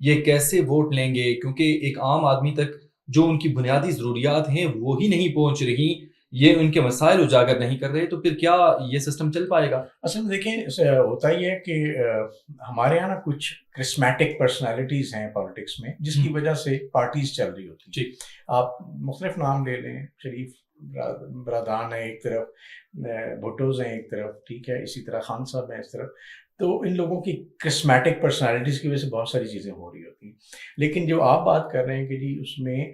یہ کیسے ووٹ لیں گے، کیونکہ ایک عام آدمی تک جو ان کی بنیادی ضروریات ہیں وہی نہیں پہنچ رہی، یہ ان کے مسائل اجاگر نہیں کر رہے، تو پھر کیا یہ سسٹم چل پائے گا؟ اصل میں دیکھیں ہوتا ہی ہے کہ ہمارے یہاں نا کچھ کرسمیٹک پرسنالٹیز ہیں پالیٹکس میں جس کی وجہ سے پارٹیز چل رہی ہوتی ہیں. آپ مختلف نام لے لیں، شریف برادران ہیں ایک طرف، بھٹوز ہیں ایک طرف، ٹھیک ہے، اسی طرح خان صاحب ہیں اس طرف. تو ان لوگوں کی کرسمیٹک پرسنالٹیز کی وجہ سے بہت ساری چیزیں ہو رہی ہوتی ہیں. لیکن جو آپ بات کر رہے ہیں کہ جی اس میں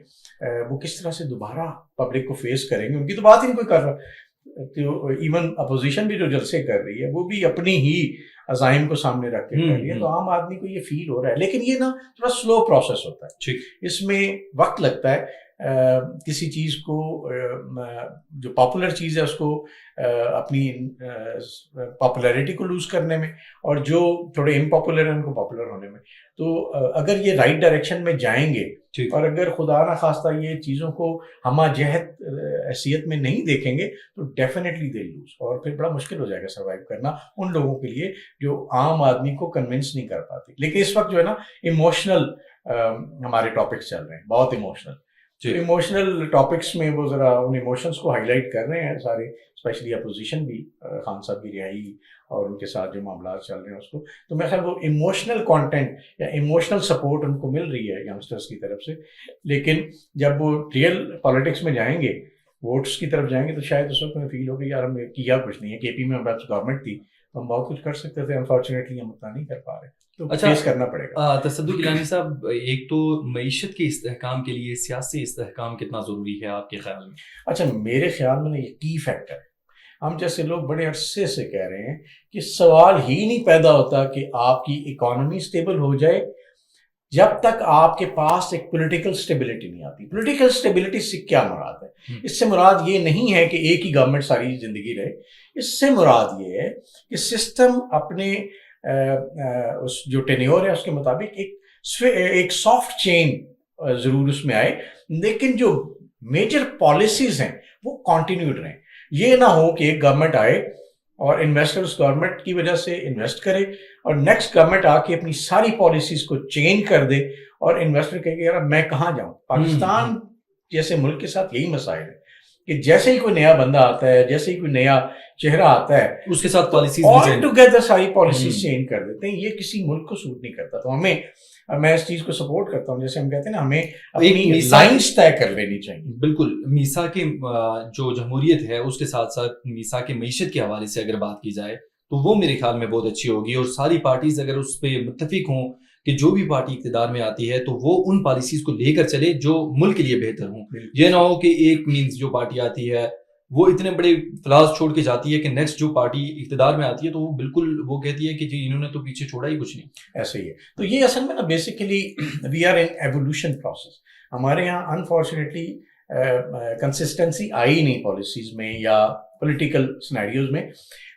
وہ کس طرح سے دوبارہ پبلک کو فیس کریں گے، ان کی تو بات ہی نہیں کوئی کر رہا. ایون اپوزیشن بھی جو جلسے کر رہی ہے وہ بھی اپنی ہی عزائم کو سامنے رکھ کے کر رہی ہے. تو عام آدمی کو یہ فیل ہو رہا ہے، لیکن یہ نا تھوڑا سلو پروسیس ہوتا ہے. اس میں وقت لگتا ہے کسی چیز کو، جو پاپولر چیز ہے اس کو اپنی پاپولیرٹی کو لوز کرنے میں، اور جو تھوڑے امپاپولر ہیں ان کو پاپولر ہونے میں. تو اگر یہ رائٹ ڈائریکشن میں جائیں گے اور اگر خدا نہ خواستہ یہ چیزوں کو ہمہ جہت حیثیت میں نہیں دیکھیں گے تو ڈیفینیٹلی دے لوز، اور پھر بڑا مشکل ہو جائے گا سروائیو کرنا ان لوگوں کے لیے جو عام آدمی کو کنونس نہیں کر پاتے. لیکن اس وقت جو ہے نا ایموشنل ہمارے ٹاپکس چل رہے ہیں، بہت ایموشنل. ایموشنل ٹاپکس میں وہ ذرا ان ایموشنس کو ہائی لائٹ کر رہے ہیں سارے، اسپیشلی اپوزیشن بھی، خان صاحب کی رہائی اور ان کے ساتھ جو معاملات چل رہے ہیں اس کو. تو میں خیال وہ ایموشنل کانٹینٹ یا ایموشنل سپورٹ ان کو مل رہی ہے ینگسٹرس کی طرف سے. لیکن جب وہ ریئل پالیٹکس میں جائیں گے، ووٹس کی طرف جائیں گے، تو شاید اس وقت میں فیل ہوگا یار ہم کیا کچھ نہیں ہے. کے پی میں ہمارے گورنمنٹ تھی تو ہم بہت کچھ کر سکتے تھے، انفارچونیٹلی ہم اتنا نہیں کر پا رہے. تو فیس کرنا پڑے گا. تصدق گیلانی صاحب، ایک تو معیشت کے استحکام کے لیے سیاسی استحکام کتنا ضروری ہے آپ کے خیال میں؟ اچھا، میرے خیال میں یہ کی فیکٹر ہے. ہم جیسے لوگ بڑے عرصے سے کہہ رہے ہیں کہ سوال ہی نہیں پیدا ہوتا کہ آپ کی اکانومی سٹیبل ہو جائے جب تک آپ کے پاس ایک پولیٹیکل سٹیبلٹی نہیں آتی. پولیٹیکل سٹیبلٹی سے کیا مراد ہے؟ اس سے مراد یہ نہیں ہے کہ ایک ہی گورنمنٹ ساری زندگی رہے. اس سے مراد یہ ہے کہ سسٹم اپنے اس جو ٹینیور ہے اس کے مطابق ایک سافٹ چین ضرور اس میں آئے، لیکن جو میجر پالیسیز ہیں وہ کنٹینیوڈ رہیں. یہ نہ ہو کہ ایک گورنمنٹ آئے اور انویسٹر اس گورنمنٹ کی وجہ سے انویسٹ کرے اور نیکسٹ گورنمنٹ آ کے اپنی ساری پالیسیز کو چینج کر دے اور انویسٹر کہے کہ یار میں کہاں جاؤں. پاکستان جیسے ملک کے ساتھ یہی مسائل ہے کہ جیسے ہی کوئی نیا بندہ آتا ہے، جیسے ہی کوئی نیا چہرہ آتا ہے، اس کے ساتھ پالیسیز آل ٹوگیدر ساری پالیسیز چینج کر دیتے ہیں. یہ کسی ملک کو سوٹ نہیں کرتا. تو میں اس چیز کو سپورٹ کرتا ہوں، جیسے ہم کہتے ہیں نا ہمیں اپنی لائنز طے کر لینی چاہیے. بالکل. میثاق جو جمہوریت ہے اس کے ساتھ ساتھ میثاق معیشت کے حوالے سے اگر بات کی جائے تو وہ میرے خیال میں بہت اچھی ہوگی، اور ساری پارٹیز اگر اس پہ متفق ہوں کہ جو بھی پارٹی اقتدار میں آتی ہے تو وہ ان پالیسیز کو لے کر چلے جو ملک کے لیے بہتر ہوں. یہ نہ ہو کہ ایک مینز جو پارٹی آتی ہے وہ اتنے بڑے فلاز چھوڑ کے جاتی ہے کہ نیکسٹ جو پارٹی اقتدار میں آتی ہے تو وہ بالکل وہ کہتی ہے کہ جی انہوں نے تو پیچھے چھوڑا ہی کچھ نہیں. ایسا ہی ہے. تو یہ اصل میں نا basically we are in evolution process. ہمارے یہاں انفارچونیٹلی کنسسٹنسی آئی نہیں پالیسیز میں یا پولیٹیکل سینیریوز میں.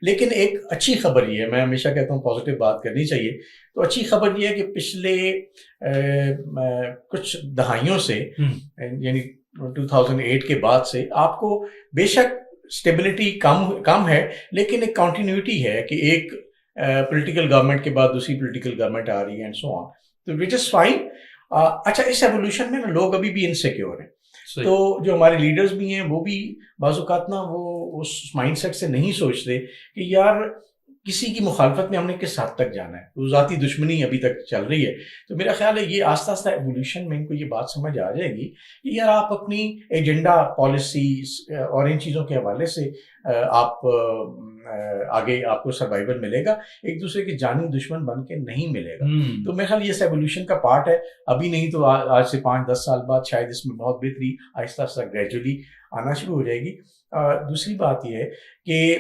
لیکن ایک اچھی خبر یہ ہے، میں ہمیشہ کہتا ہوں پازیٹیو بات کرنی چاہیے. تو اچھی خبر یہ ہے کہ پچھلے کچھ دہائیوں سے، یعنی 2008 کے بعد سے آپ کو بے شک اسٹیبلٹی کم ہے لیکن ایک کنٹینیوٹی ہے کہ ایک پولیٹیکل گورنمنٹ کے بعد دوسری پولیٹیکل گورنمنٹ آ رہی ہے اینڈ سو آن. تو وچ از فائن. اچھا، اس ایوولوشن میں نا لوگ ابھی بھی انسیکیور ہیں. تو جو ہمارے لیڈرز بھی ہیں وہ بھی بعض اوقات نا وہ اس مائنڈ سیٹ سے نہیں سوچتے کہ یار کسی کی مخالفت میں ہم نے کس حد تک جانا ہے. وہ ذاتی دشمنی ابھی تک چل رہی ہے. تو میرا خیال ہے یہ آہستہ آہستہ ایوولوشن میں ان کو یہ بات سمجھ آ جائے گی کہ یار آپ اپنی ایجنڈا، پالیسیز اور ان چیزوں کے حوالے سے آپ آگے آپ کو سروائیول ملے گا، ایک دوسرے کے جانی دشمن بن کے نہیں ملے گا. تو میرا خیال یہ اس ایوولوشن کا پارٹ ہے. ابھی نہیں تو آج سے 5-10 سال بعد شاید اس میں بہت بہتری آہستہ آہستہ گریجولی آنا شروع ہو جائے گی. دوسری بات یہ ہے کہ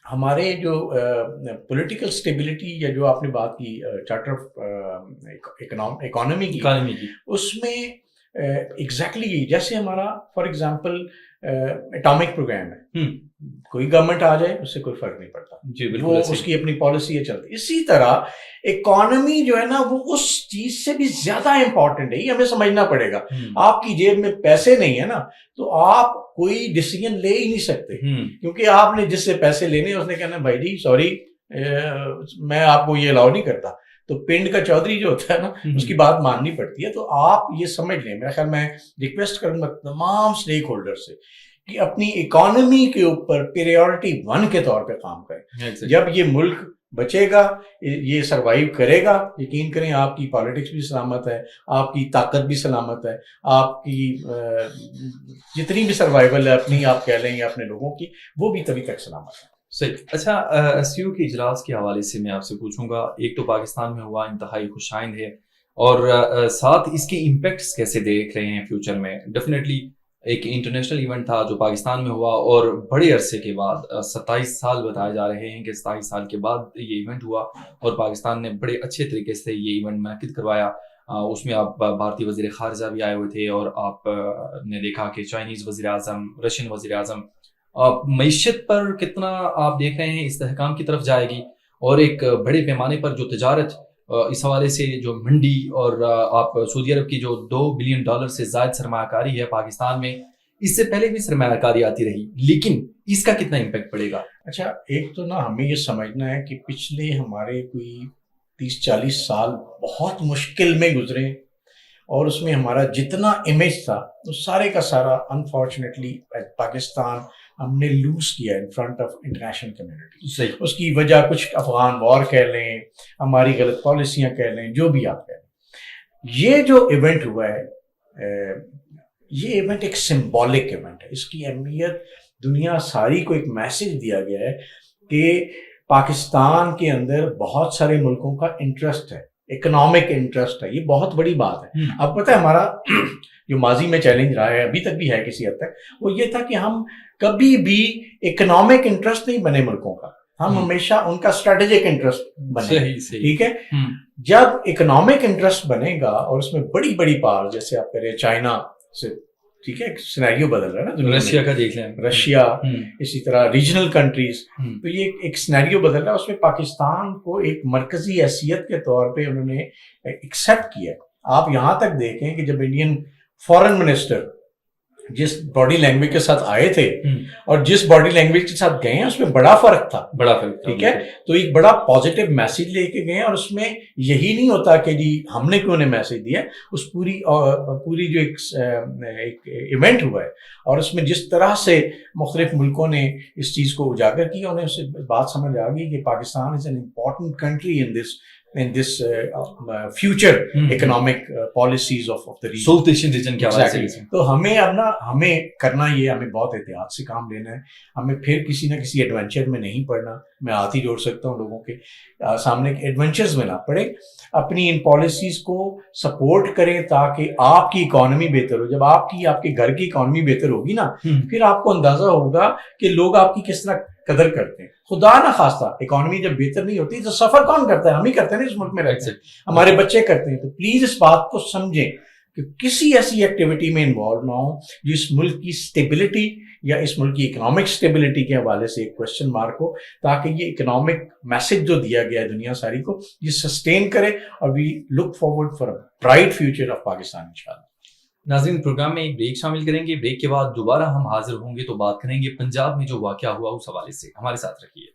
ہمارے جو پولیٹیکل سٹیبلٹی یا جو آپ نے بات کی چارٹر آف اکانومی کی، اس میں ایگزیکٹلی جیسے ہمارا فار ایگزامپل اٹامک پروگرام ہے، کوئی گورنمنٹ آ جائے اس سے کوئی فرق نہیں پڑتا. جی بالکل، وہ اس کی اپنی پالیسی ہے چلتی. اسی طرح اکانومی جو ہے نا وہ اس چیز سے بھی زیادہ امپورٹنٹ ہے. یہ ہمیں سمجھنا پڑے گا. آپ کی جیب میں پیسے نہیں ہے نا تو آپ کوئی ڈیسیجن لے ہی نہیں سکتے، کیونکہ آپ نے جس سے پیسے لینے اس نے کہنا بھائی جی سوری میں آپ کو یہ الاؤ نہیں کرتا. تو پنڈ کا چودھری جو ہوتا ہے نا اس کی بات ماننی پڑتی ہے. تو آپ یہ سمجھ لیں, میرا خیال میں ریکویسٹ کروں گا تمام اسٹیک ہولڈر سے کہ اپنی اکانومی کے اوپر پریورٹی 1 کے طور پہ کام کریں. جب یہ ملک بچے گا, یہ سروائیو کرے گا, یقین کریں آپ کی پالیٹکس بھی سلامت ہے, آپ کی طاقت بھی سلامت ہے, آپ کی جتنی بھی سروائیول ہے اپنی آپ کہہ لیں یا اپنے لوگوں کی, وہ بھی تبھی تک سلامت ہے. صحیح. اچھا, ایس سی او کے اجلاس کے حوالے سے میں آپ سے پوچھوں گا. ایک تو پاکستان میں ہوا, انتہائی خوش آئند ہے, اور ساتھ اس کے امپیکٹس کیسے دیکھ رہے ہیں فیوچر میں؟ ڈیفینیٹلی ایک انٹرنیشنل ایونٹ تھا جو پاکستان میں ہوا, اور بڑے عرصے کے بعد 27 سال بتائے جا رہے ہیں کہ 27 سال کے بعد یہ ایونٹ ہوا, اور پاکستان نے بڑے اچھے طریقے سے یہ ایونٹ منعقد کروایا. اس میں آپ بھارتی وزیر خارجہ بھی آئے ہوئے تھے, اور آپ نے دیکھا کہ چائنیز وزیر اعظم, رشین وزیر اعظم. معیشت پر کتنا آپ دیکھ رہے ہیں استحکام کی طرف جائے گی, اور ایک بڑے پیمانے پر جو تجارت اس حوالے سے جو منڈی, اور آپ سعودی عرب کی جو $2 بلین سے زائد سرمایہ کاری ہے پاکستان میں, اس سے پہلے بھی سرمایہ کاری آتی رہی, لیکن اس کا کتنا امپیکٹ پڑے گا؟ اچھا, ایک تو نا ہمیں یہ سمجھنا ہے کہ پچھلے ہمارے کوئی 30-40 سال بہت مشکل میں گزرے, اور اس میں ہمارا جتنا امیج تھا وہ سارے کا سارا انفارچونیٹلی پاکستان ہم نے لوز کیا in front of international community. اس کی وجہ کچھ افغان وار کہہ لیں, ہماری غلط پالیسیاں کہہ لیں, جو بھی آپ کہہ لیں. یہ جو ایونٹ ہوا ہے, یہ ایونٹ ایک سمبولک ایونٹ ہے. اس کی اہمیت دنیا ساری کو ایک میسج دیا گیا ہے کہ پاکستان کے اندر بہت سارے ملکوں کا انٹرسٹ ہے, اکنامک انٹرسٹ ہے. یہ بہت بڑی بات ہے. اب پتہ ہے ہمارا جو ماضی میں چیلنج رہا ہے, ابھی تک بھی ہے کسی حد تک, وہ یہ تھا کہ ہم کبھی بھی اکنامک انٹرسٹ نہیں بنے ملکوں کا, ہم ہمیشہ ان کا اسٹریٹجک انٹرسٹ بنے. ٹھیک ہے, جب اکنامک انٹرسٹ بنے گا اور اس میں بڑی بڑی پار, جیسے آپ کہہ رہے ہیں چائنا سے, ٹھیک ہے, سینیریو بدل رہا ہے نا, رشیا کا دیکھ لیں, رشیا, اسی طرح ریجنل کنٹریز, تو یہ ایک سینیریو بدل رہا ہے. اس میں پاکستان کو ایک مرکزی حیثیت کے طور پہ انہوں نے ایکسیپٹ کیا. آپ یہاں تک دیکھیں کہ جب انڈین فارن منسٹر جس باڈی لینگویج کے ساتھ آئے تھے اور جس باڈی لینگویج کے ساتھ گئے ہیں, اس میں بڑا فرق تھا. ٹھیک ہے, تو ایک بڑا پازیٹیو میسج لے کے گئے, اور اس میں یہی نہیں ہوتا کہ جی ہم نے کیوں نے میسج دیا. اس پوری جو ایک ایونٹ ہوا ہے, اور اس میں جس طرح سے مختلف ملکوں نے اس چیز کو اجاگر کیا, انہیں اس سے بات سمجھ آ گئی کہ Pakistan is an important country in this future economic policies of the region. South Asian region کے حوالے سے تو ہمیں اب نا ہمیں کرنا یہ, ہمیں بہت احتیاط سے کام لینا ہے. ہمیں پھر کسی نہ کسی ایڈونچر میں نہیں پڑنا. میں ہاتھ ہی جوڑ سکتا ہوں لوگوں کے سامنے کہ ایڈونچرز میں نہ پڑے, اپنی ان پالیسیز کو سپورٹ کریں تاکہ آپ کی اکانومی بہتر ہو. جب آپ کے گھر کی اکانومی بہتر ہوگی نا, پھر آپ کو اندازہ ہوگا کہ لوگ آپ کی کس طرح قدر کرتے ہیں. خدا نہ خواستہ اکانومی جب بہتر نہیں ہوتی تو سفر کون کرتا ہے؟ ہم ہی کرتے ہیں, اس ملک میں رہتے ہیں, ہمارے بچے کرتے ہیں. تو پلیز اس بات کو سمجھیں کہ کسی ایسی ایکٹیویٹی میں انوالو نہ ہو جو اس ملک کی اسٹیبلٹی یا اس ملک کی اکنامک اسٹیبلٹی کے حوالے سے ایک کوشچن مارک ہو, تاکہ یہ اکنامک میسج جو دیا گیا ہے دنیا ساری کو, یہ سسٹین کرے, اور we look forward for bright future of Pakistan انشاءاللہ. ناظرین, پروگرام میں ایک بریک شامل کریں گے. بریک کے بعد دوبارہ ہم حاضر ہوں گے تو بات کریں گے پنجاب میں جو واقعہ ہوا اس حوالے سے. ہمارے ساتھ رکھیے.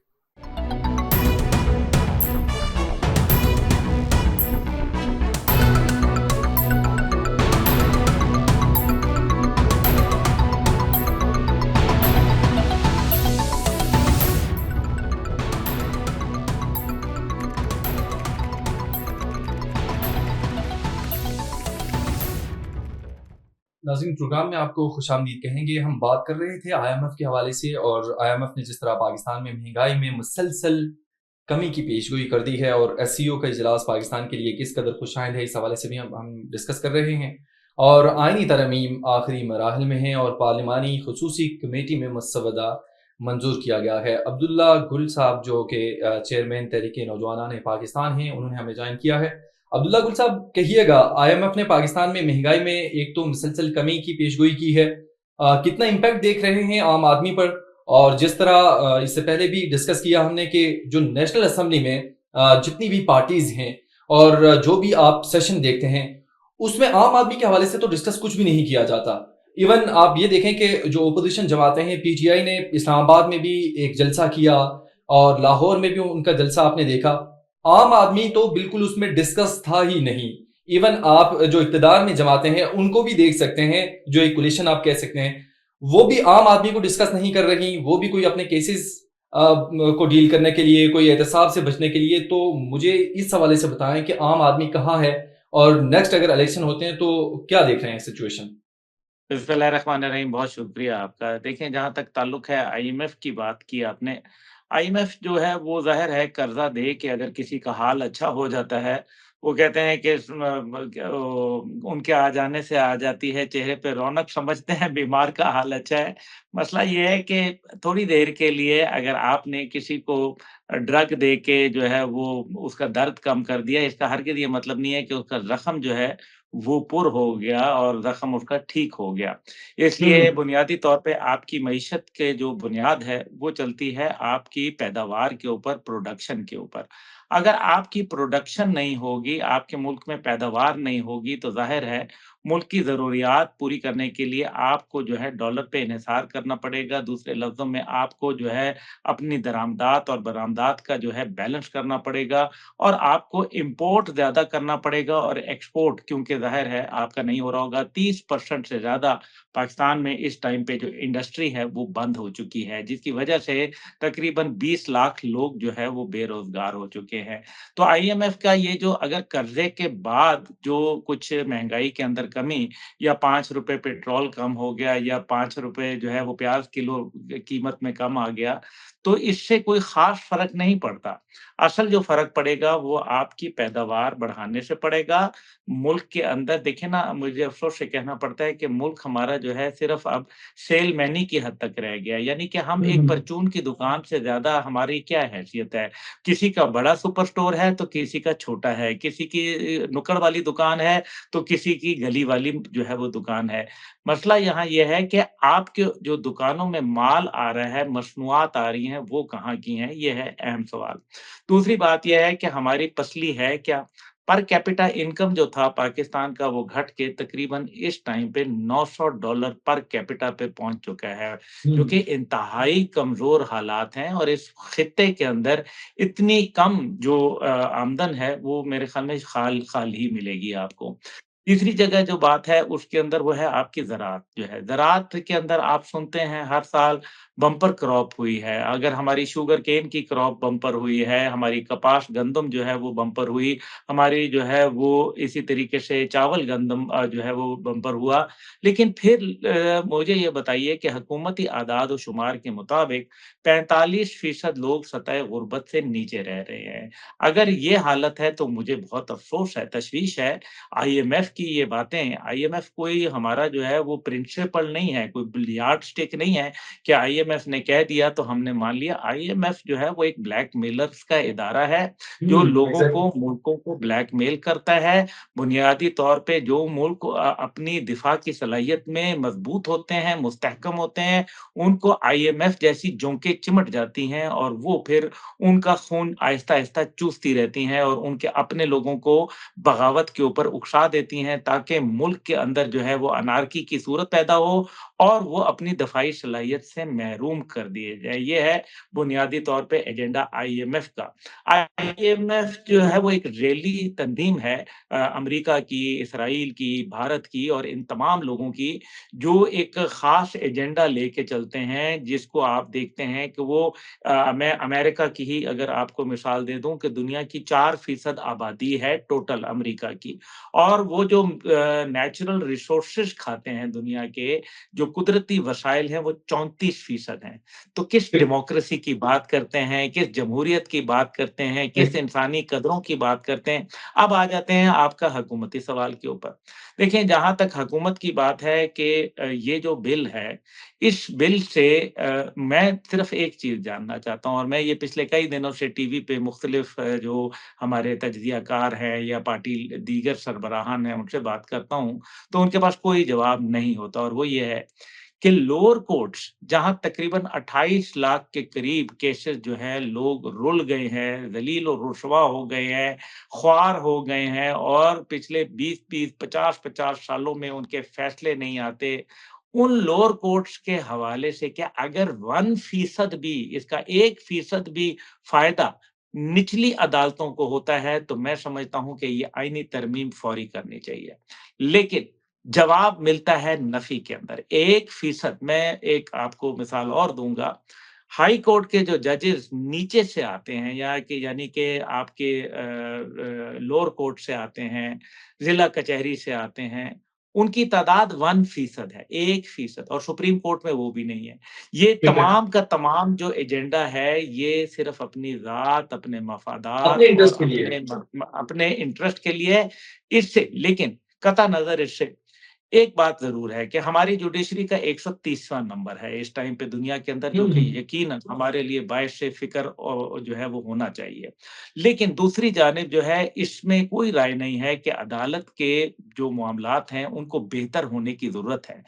ناظرین, پروگرام میں آپ کو خوش آمدید کہیں گے. ہم بات کر رہے تھے IMF کے حوالے سے, اور IMF نے جس طرح پاکستان میں مہنگائی میں مسلسل کمی کی پیشگوئی کر دی ہے, اور SCO کا اجلاس پاکستان کے لیے کس قدر خوش آئند ہے, اس حوالے سے بھی ہم ڈسکس کر رہے ہیں. اور آئینی ترمیم آخری مراحل میں ہیں, اور پارلیمانی خصوصی کمیٹی میں مسودہ منظور کیا گیا ہے. عبداللہ گل صاحب جو کہ چیئرمین تحریک نوجوانان پاکستان ہیں, انہوں نے ہمیں جوائن کیا ہے. عبداللہ گل صاحب, کہیے گا, IMF نے پاکستان میں مہنگائی میں ایک تو مسلسل کمی کی پیشگوئی کی ہے, کتنا امپیکٹ دیکھ رہے ہیں عام آدمی پر؟ اور جس طرح اس سے پہلے بھی ڈسکس کیا ہم نے کہ جو نیشنل اسمبلی میں جتنی بھی پارٹیز ہیں اور جو بھی آپ سیشن دیکھتے ہیں, اس میں عام آدمی کے حوالے سے تو ڈسکس کچھ بھی نہیں کیا جاتا. ایون آپ یہ دیکھیں کہ جو اپوزیشن جماعتیں ہیں, PTI نے اسلام آباد میں بھی ایک جلسہ کیا, اور لاہور میں بھی ان کا جلسہ آپ نے دیکھا. عام آدمی تو بالکل اس میں ڈسکس تھا ہی نہیں. ایون آپ جو اقتدار میں جماعتیں ہیں ان کو بھی دیکھ سکتے ہیں, جو ایک کولیشن آپ کہہ سکتے ہیں, وہ بھی عام آدمی کو ڈسکس نہیں کر رہی. وہ بھی کوئی اپنے کیسز کو ڈیل کرنے کے لیے, کوئی احتساب سے بچنے کے لیے. تو مجھے اس حوالے سے بتائیں کہ عام آدمی کہاں ہے, اور نیکسٹ اگر الیکشن ہوتے ہیں تو کیا دیکھ رہے ہیں سچویشن. بسم اللہ الرحمن الرحیم، بہت شکریہ آپ کا۔ دیکھیں، جہاں تک تعلق ہے آئی ایم ایف کی بات کی آپ نے، آئی ایم ایف جو ہے وہ ظاہر ہے قرضہ دے کے اگر کسی کا حال اچھا ہو جاتا ہے، وہ کہتے ہیں کہ ان کے آ جانے سے آ جاتی ہے چہرے پہ رونق، سمجھتے ہیں بیمار کا حال اچھا ہے۔ مسئلہ یہ ہے کہ تھوڑی دیر کے لیے اگر آپ نے کسی کو ڈرگ دے کے جو ہے وہ اس کا درد کم کر دیا، اس کا ہرگز یہ مطلب نہیں ہے کہ اس کا زخم جو ہے وہ پر ہو گیا اور زخم اس کا ٹھیک ہو گیا۔ اس لیے بنیادی طور پہ آپ کی معیشت کے جو بنیاد ہے وہ چلتی ہے آپ کی پیداوار کے اوپر، پروڈکشن کے اوپر۔ اگر آپ کی پروڈکشن نہیں ہوگی، آپ کے ملک میں پیداوار نہیں ہوگی، تو ظاہر ہے ملک کی ضروریات پوری کرنے کے لیے آپ کو جو ہے ڈالر پہ انحصار کرنا پڑے گا۔ دوسرے لفظوں میں آپ کو جو ہے اپنی درآمدات اور برآمدات کا جو ہے بیلنس کرنا پڑے گا، اور آپ کو امپورٹ زیادہ کرنا پڑے گا اور ایکسپورٹ، کیونکہ ظاہر ہے آپ کا نہیں ہو رہا ہوگا۔ 30% سے زیادہ پاکستان میں اس ٹائم پہ جو انڈسٹری ہے وہ بند ہو چکی ہے، جس کی وجہ سے تقریباً 20 لاکھ لوگ جو ہے وہ بے روزگار ہو چکے ہیں۔ تو آئی ایم ایف کا یہ جو اگر قرضے کے بعد جو کچھ مہنگائی کے اندر کمی، یا 5 روپے پیٹرول کم ہو گیا، یا 5 روپے جو ہے وہ پیاز کلو قیمت میں کم آ گیا، تو اس سے کوئی خاص فرق نہیں پڑتا۔ اصل جو فرق پڑے گا وہ آپ کی پیداوار بڑھانے سے پڑے گا۔ ملک کے اندر دیکھیں نا، مجھے افسوس سے کہنا پڑتا ہے کہ ملک ہمارا جو ہے صرف اب سیل مینی کی حد تک رہ گیا، یعنی کہ ہم ایک پرچون کی دکان سے زیادہ ہماری کیا حیثیت ہے؟ کسی کا بڑا سپر سٹور ہے تو کسی کا چھوٹا ہے، کسی کی نکڑ والی دکان ہے تو کسی کی گلی والی جو ہے وہ دکان ہے۔ مسئلہ یہاں یہ ہے کہ آپ کے جو دکانوں میں مال آ رہا ہے، مصنوعات آ رہی ہیں، وہ کہاں کی ہیں؟ یہ ہے اہم سوال۔ دوسری بات یہ ہے کہ ہماری پسلی ہے کیا؟ پر کیپٹا انکم جو تھا پاکستان کا، وہ گھٹ کے تقریباً اس ٹائم پہ $900 پر کیپٹا پہ پہنچ چکا ہے، جو کہ انتہائی کمزور حالات ہیں، اور اس خطے کے اندر اتنی کم جو آمدن ہے وہ میرے خیال میں خال خال ہی ملے گی آپ کو۔ تیسری جگہ جو بات ہے اس کے اندر وہ ہے آپ کی زراعت جو ہے۔ زراعت کے اندر آپ سنتے ہیں ہر سال بمپر کراپ ہوئی ہے، اگر ہماری شوگر کین کی کراپ بمپر ہوئی ہے، ہماری کپاس گندم جو ہے وہ بمپر ہوئی، ہماری جو ہے وہ اسی طریقے سے چاول گندم جو ہے وہ بمپر ہوا۔ لیکن پھر مجھے یہ بتائیے کہ حکومتی اعداد و شمار کے مطابق 45% لوگ سطح غربت سے نیچے رہ رہے ہیں۔ اگر یہ حالت ہے تو مجھے بہت افسوس ہے، تشویش ہے۔ آئی ایم ایف کی یہ باتیں، آئی ایم ایف کوئی ہمارا جو ہے وہ پرنسپل نہیں ہے، کوئی بلیارڈ سٹک نہیں ہے کہ آئی ایم ایف نے کہہ دیا تو ہم نے مان لیا۔ آئی ایم ایف جو ہے وہ ایک بلیک میلرز کا ادارہ ہے، جو لوگوں کو، ملکوں کو بلیک میل کرتا ہے۔ بنیادی طور پہ جو ملک اپنی دفاع کی صلاحیت میں مضبوط ہوتے ہیں، مستحکم ہوتے ہیں، ان کو آئی ایم ایف جیسی جونکیں چمٹ جاتی ہیں، اور وہ پھر ان کا خون آہستہ آہستہ چوستی رہتی ہیں، اور ان کے اپنے لوگوں کو بغاوت کے اوپر اکسا دیتی ہیں، تاکہ ملک کے اندر جو ہے وہ انارکی کی صورت پیدا ہو اور وہ اپنی دفاعی صلاحیت سے محروم کر دیے جائے۔ یہ ہے بنیادی طور پہ ایجنڈا آئی ایم ایف کا۔ آئی ایم ایف جو ہے وہ ایک ریلی تنظیم ہے، امریکہ کی، اسرائیل کی، بھارت کی، اور ان تمام لوگوں کی، جو ایک خاص ایجنڈا لے کے چلتے ہیں، جس کو آپ دیکھتے ہیں کہ وہ میں امریکہ کی ہی اگر آپ کو مثال دے دوں کہ دنیا کی 4% آبادی ہے ٹوٹل امریکہ کی، اور وہ جو نیچرل ریسورسز کھاتے ہیں دنیا کے، جو قدرتی وسائل ہیں، وہ 34% ہیں۔ تو کس ڈیموکریسی کی بات کرتے ہیں، کس جمہوریت کی بات کرتے ہیں، کس انسانی قدروں کی بات کرتے ہیں؟ اب آ جاتے ہیں آپ کا حکومتی سوال کے اوپر۔ دیکھیں، جہاں تک حکومت کی بات ہے کہ یہ جو بل ہے، اس بل سے میں صرف ایک چیز جاننا چاہتا ہوں، اور میں یہ پچھلے کئی دنوں سے ٹی وی پہ مختلف جو ہمارے تجزیہ کار ہیں یا پارٹی دیگر سربراہان ہیں ان سے بات کرتا ہوں، تو ان کے پاس کوئی جواب نہیں ہوتا، اور وہ یہ ہے کہ لوور کورٹس جہاں تقریباً 28 لاکھ کے قریب کیسز جو ہیں، لوگ رل گئے ہیں، ذلیل و رسوا ہو گئے ہیں، خوار ہو گئے ہیں، اور پچھلے 20 50 سالوں میں ان کے فیصلے نہیں آتے، ان لوور کورٹس کے حوالے سے کیا اگر 1% بھی، اس کا 1% بھی فائدہ نچلی عدالتوں کو ہوتا ہے تو میں سمجھتا ہوں کہ یہ آئینی ترمیم فوری کرنی چاہیے، لیکن جواب ملتا ہے نفی کے اندر 1%۔ میں ایک آپ کو مثال اور دوں گا، ہائی کورٹ کے جو ججز نیچے سے آتے ہیں یا کہ یعنی کہ آپ کے لوور کورٹ سے آتے ہیں، ضلع کچہری سے آتے ہیں، ان کی تعداد 1% ہے، 1%، اور سپریم کورٹ میں وہ بھی نہیں ہے۔ یہ تمام کا تمام جو ایجنڈا ہے یہ صرف اپنی ذات، اپنے مفادات اپنے اور انٹرسٹ کے لیے اپنے انٹرسٹ کے لیے اس سے، لیکن قطع نظر اس سے ایک بات ضرور ہے کہ ہماری جوڈیشری کا 130واں نمبر ہے اس ٹائم پہ دنیا کے اندر، جو کہ یقیناً ہمارے لیے باعث فکر جو ہے وہ ہونا چاہیے، لیکن دوسری جانب جو ہے اس میں کوئی رائے نہیں ہے کہ عدالت کے جو معاملات ہیں ان کو بہتر ہونے کی ضرورت ہے،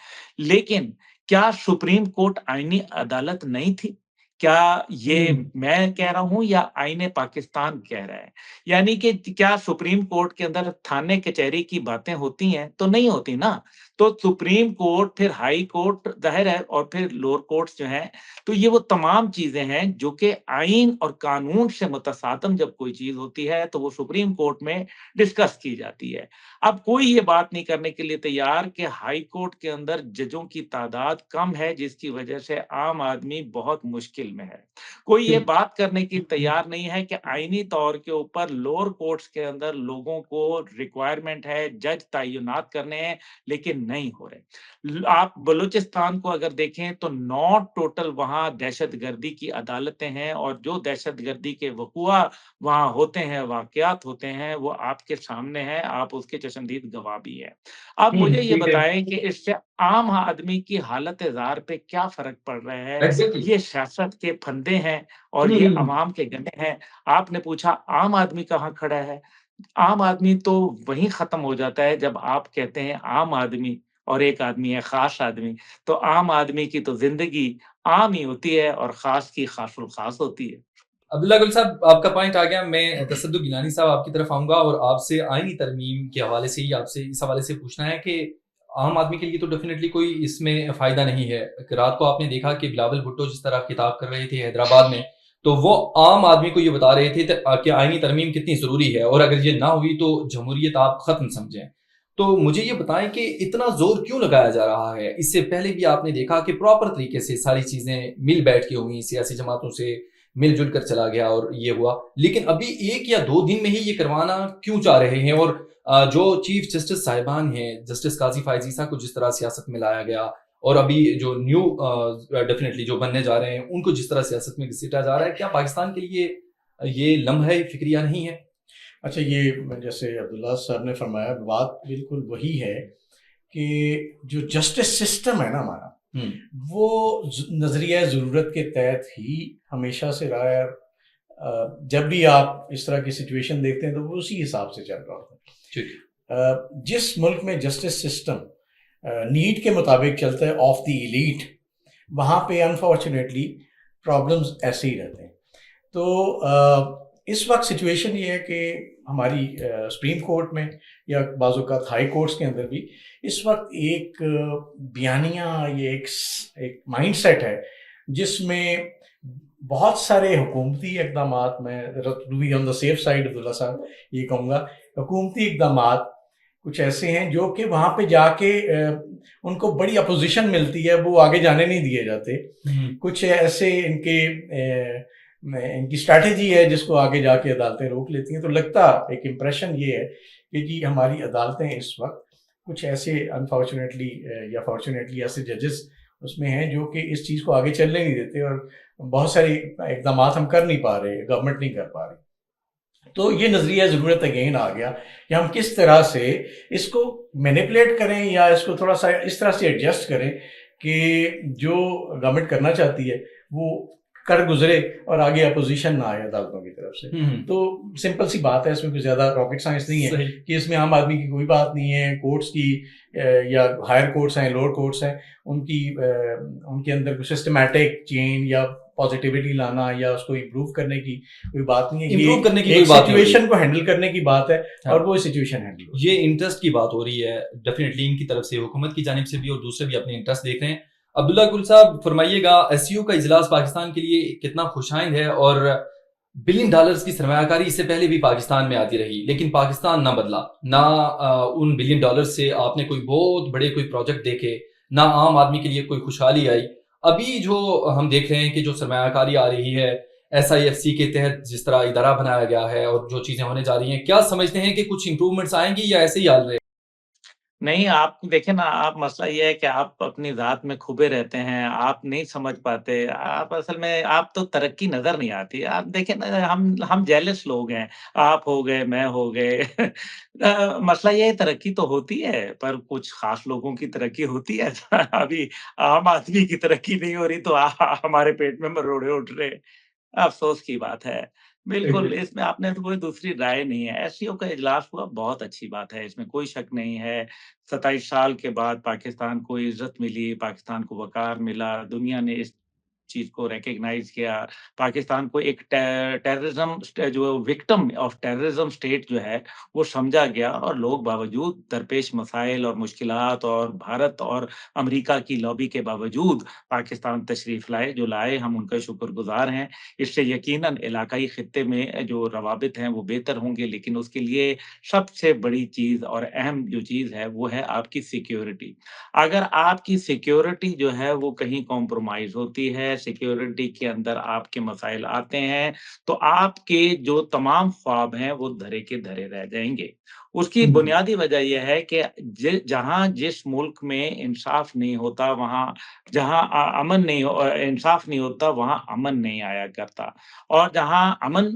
لیکن کیا سپریم کورٹ آئینی عدالت نہیں تھی؟ کیا یہ میں کہہ رہا ہوں یا آئین پاکستان کہہ رہا ہے؟ یعنی کہ کیا سپریم کورٹ کے اندر تھانے کچہری کی باتیں ہوتی ہیں؟ تو نہیں ہوتی نا۔ تو سپریم کورٹ، پھر ہائی کورٹ ظاہر ہے، اور پھر لوور کورٹس جو ہیں، تو یہ وہ تمام چیزیں ہیں جو کہ آئین اور قانون سے متصادم جب کوئی چیز ہوتی ہے تو وہ سپریم کورٹ میں ڈسکس کی جاتی ہے۔ اب کوئی یہ بات نہیں کرنے کے لیے تیار کہ ہائی کورٹ کے اندر ججوں کی تعداد کم ہے جس کی وجہ سے عام آدمی بہت مشکل میں ہے۔ کوئی یہ بات کرنے کی تیار نہیں ہے کہ آئینی طور کے اوپر لوور کورٹس کے اندر لوگوں کو ریکوائرمنٹ ہے جج تعینات کرنے ہیں، لیکن نہیں ہو رہے۔ آپ بلوچستان کو اگر دیکھیں تو ناٹ ٹوٹل وہاں دہشت گردی کی عدالتیں ہیں، اور جو دہشت گردی کے وقوع وہاں ہوتے ہیں، واقعات ہوتے ہیں، وہ آپ کے سامنے ہیں، آپ اس کے چشمدید گواہ بھی ہیں۔ اب مجھے یہ بتائیں کہ اس سے عام آدمی کی حالت زار پہ کیا فرق پڑ رہا ہے؟ یہ سیاست کے پھندے ہیں اور یہ عوام کے گنے ہیں۔ آپ نے پوچھا عام آدمی کہاں کھڑا ہے؟ عام آدمی تو وہیں ختم ہو جاتا ہے جب آپ کہتے ہیں عام آدمی، اور ایک آدمی ہے خاص آدمی، تو عام آدمی کی تو زندگی عام ہی ہوتی ہے اور خاص کی خاص الخاص ہوتی ہے۔ عبداللہ گل صاحب، آپ کا پوائنٹ آ گیا۔ میں تصدق گیلانی صاحب آپ کی طرف آؤں گا اور آپ سے آئینی ترمیم کے حوالے سے ہی آپ سے اس حوالے سے پوچھنا ہے کہ عام آدمی کے لیے تو ڈیفینیٹلی کوئی اس میں فائدہ نہیں ہے۔ رات کو آپ نے دیکھا کہ بلاول بھٹو جس طرح خطاب کر رہے تھے حیدرآباد میں، تو وہ عام آدمی کو یہ بتا رہے تھے کہ آئینی ترمیم کتنی ضروری ہے، اور اگر یہ نہ ہوئی تو جمہوریت آپ ختم سمجھیں۔ تو مجھے یہ بتائیں کہ اتنا زور کیوں لگایا جا رہا ہے؟ اس سے پہلے بھی آپ نے دیکھا کہ پراپر طریقے سے ساری چیزیں مل بیٹھ کے ہوئی، سیاسی جماعتوں سے مل جل کر چلا گیا اور یہ ہوا، لیکن ابھی 1 یا 2 دن میں ہی یہ کروانا کیوں چاہ رہے ہیں؟ اور جو چیف جسٹس صاحبان ہیں، جسٹس قاضی فائز عیسیٰ کو جس طرح سیاست میں لایا گیا، اور ابھی جو نیو ڈیفینیٹلی جو بننے جا رہے ہیں ان کو جس طرح سیاست میں گھسیٹا جا رہا ہے، کیا پاکستان کے لیے یہ لمحہ فکریہ نہیں ہے؟ اچھا، یہ جیسے عبداللہ صاحب نے فرمایا، بات بالکل وہی ہے کہ جو جسٹس سسٹم ہے نا ہمارا، وہ نظریہ ضرورت کے تحت ہی ہمیشہ سے رہا ہے۔ جب بھی آپ اس طرح کی سچویشن دیکھتے ہیں تو وہ اسی حساب سے چل رہا ہوتا ہے۔ جس ملک میں جسٹس سسٹم نیڈ کے مطابق چلتا ہے، آف دی ایلیٹ، وہاں پہ انفارچونیٹلی پرابلمز ایسے ہی رہتے ہیں۔ تو اس وقت سچویشن یہ ہے کہ ہماری سپریم کورٹ میں یا بعض اوقات ہائی کورٹس کے اندر بھی اس وقت ایک بیانیہ، یہ ایک مائنڈ سیٹ ہے جس میں بہت سارے حکومتی اقدامات، میں آن دا سیف سائڈ عبداللہ صاحب یہ کہوں گا، حکومتی اقدامات کچھ ایسے ہیں جو کہ وہاں پہ جا کے ان کو بڑی اپوزیشن ملتی ہے، وہ آگے جانے نہیں دیے جاتے۔ کچھ ایسے ان کی اسٹریٹجی ہے جس کو آگے جا کے عدالتیں روک لیتی ہیں۔ تو لگتا ایک امپریشن یہ ہے کہ جی ہماری عدالتیں اس وقت کچھ ایسے انفارچونیٹلی یا فارچونیٹلی ایسے ججز اس میں ہیں جو کہ اس چیز کو آگے چلنے نہیں دیتے، اور بہت سارے اقدامات ہم کر نہیں پا رہے، گورنمنٹ نہیں کر پا رہی۔ تو یہ نظریہ ضرورت اگین آ گیا کہ ہم کس طرح سے اس کو مینیپولیٹ کریں یا اس کو تھوڑا سا اس طرح سے ایڈجسٹ کریں کہ جو گورنمنٹ کرنا چاہتی ہے وہ کر گزرے اور آگے اپوزیشن نہ آئے عدالتوں کی طرف سے۔ تو سمپل سی بات ہے، اس میں کوئی زیادہ راکٹ سائنس نہیں ہے کہ اس میں عام آدمی کی کوئی بات نہیں ہے۔ کورٹس کی یا ہائر کورٹس ہیں، لوور کورٹس ہیں، ان کے اندر کوئی سسٹمیٹک چینج یا پازیٹیوٹی لانا یا اس کو امپروو کرنے کی کوئی بات نہیں ہے، امپروو کرنے کی ایک سچویشن کو ہینڈل کرنے کی بات ہے، اور وہ سچویشن ہینڈل ہو۔ یہ انٹرسٹ کی بات ہو رہی ہے ڈیفینیٹلی ان کی طرف سے، حکومت کی جانب سے بھی، اور دوسرے بھی اپنے انٹرسٹ دیکھ رہے ہیں۔ عبداللہ گل صاحب فرمائیے گا، ایس سی او کا اجلاس پاکستان کے لیے کتنا خوشائند ہے، اور بلین ڈالرز کی سرمایہ کاری اس سے پہلے بھی پاکستان میں آتی رہی، لیکن پاکستان نہ بدلا، نہ ان بلین ڈالر سے آپ نے کوئی بہت بڑے کوئی پروجیکٹ دیکھے، نہ عام آدمی کے لیے کوئی خوشحالی آئی۔ ابھی جو ہم دیکھ رہے ہیں کہ جو سرمایہ کاری آ رہی ہے SIFC کے تحت، جس طرح ادارہ بنایا گیا ہے اور جو چیزیں ہونے جا رہی ہیں، کیا سمجھتے ہیں کہ کچھ امپرومنٹس آئیں گی یا ایسے ہی حال رہے؟ نہیں، آپ دیکھیں نا، آپ مسئلہ یہ ہے کہ آپ اپنی ذات میں کھبے رہتے ہیں، آپ نہیں سمجھ پاتے، آپ اصل میں آپ تو ترقی نظر نہیں آتی۔ آپ دیکھیں نا، ہم جیلس لوگ ہیں، آپ ہو گئے، میں ہو گئے مسئلہ یہ ہے ترقی تو ہوتی ہے، پر کچھ خاص لوگوں کی ترقی ہوتی ہے ابھی عام آدمی کی ترقی نہیں ہو رہی تو ہمارے پیٹ میں مروڑے اٹھ رہے، افسوس کی بات ہے۔ بالکل، اس میں آپ نے تو کوئی دوسری رائے نہیں ہے۔ ایس سی او کا اجلاس ہوا، بہت اچھی بات ہے، اس میں کوئی شک نہیں ہے۔ 27 سال کے بعد پاکستان کو عزت ملی، پاکستان کو وقار ملا، دنیا نے اس چیز کو ریکگنائز کیا۔ پاکستان کو ایک ٹیررزم جو وکٹم آف ٹیررزم اسٹیٹ جو ہے وہ سمجھا گیا، اور لوگ باوجود درپیش مسائل اور مشکلات اور بھارت اور امریکہ کی لابی کے باوجود پاکستان تشریف لائے، جو لائے ہم ان کا شکر گزار ہیں۔ اس سے یقیناً علاقائی خطے میں جو روابط ہیں وہ بہتر ہوں گے، لیکن اس کے لیے سب سے بڑی چیز اور اہم جو چیز ہے وہ ہے آپ کی سیکیورٹی۔ اگر آپ کی سیکیورٹی جو ہے وہ کہیں کمپرومائز ہوتی ہے، سیکیورٹی کے اندر آپ کے مسائل آتے ہیں، تو آپ کے جو تمام خواب ہیں وہ دھرے کے دھرے رہ جائیں گے۔ اس کی بنیادی وجہ یہ ہے کہ جہاں جس ملک میں انصاف نہیں ہوتا، وہاں جہاں امن نہیں انصاف نہیں ہوتا، وہاں امن نہیں آیا کرتا، اور جہاں امن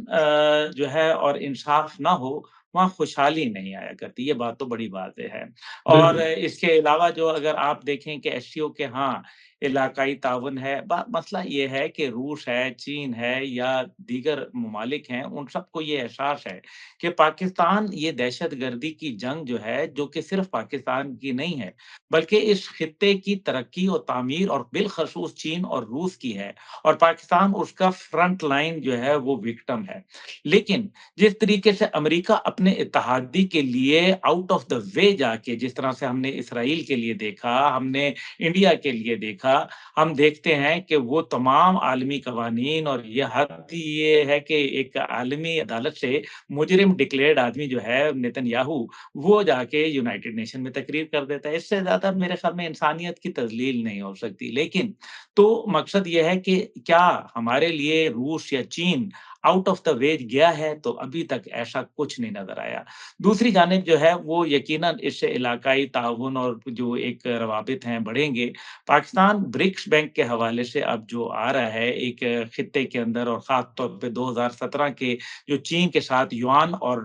جو ہے اور انصاف نہ ہو، وہاں خوشحالی نہیں آیا کرتی۔ یہ بات تو بڑی واضح ہے۔ اور بالکل اس کے علاوہ جو اگر آپ دیکھیں کہ SCO کے ہاں علاقائی تعاون ہے، مسئلہ یہ ہے کہ روس ہے، چین ہے یا دیگر ممالک ہیں، ان سب کو یہ احساس ہے کہ پاکستان یہ دہشت گردی کی جنگ جو ہے، جو کہ صرف پاکستان کی نہیں ہے بلکہ اس خطے کی ترقی اور تعمیر اور بالخصوص چین اور روس کی ہے، اور پاکستان اس کا فرنٹ لائن جو ہے وہ وکٹم ہے۔ لیکن جس طریقے سے امریکہ اپنے اتحادی کے لیے آؤٹ آف دا وے جا کے، جس طرح سے ہم نے اسرائیل کے لیے دیکھا، ہم نے انڈیا کے لیے دیکھا، ہم دیکھتے ہیں کہ وہ تمام عالمی قوانین، اور یہ حد یہ ہے کہ ایک عالمی عدالت سے مجرم ڈکلیئرڈ آدمی جو ہے نیتن یاہو، وہ جا کے یونائٹڈ نیشن میں تقریر کر دیتا ہے۔ اس سے زیادہ میرے خیال میں انسانیت کی تذلیل نہیں ہو سکتی۔ لیکن تو مقصد یہ ہے کہ کیا ہمارے لیے روس یا چین آؤٹ آف دا وے گیا ہے؟ تو ابھی تک ایسا کچھ نہیں نظر آیا۔ دوسری جانب جو ہے وہ یقیناً اس سے علاقائی تعاون اور جو ایک روابط ہیں بڑھیں گے۔ پاکستان برکس بینک کے حوالے سے اب جو آ رہا ہے ایک خطے کے اندر، اور خاص طور پہ 2017 کے جو چین کے ساتھ یوان اور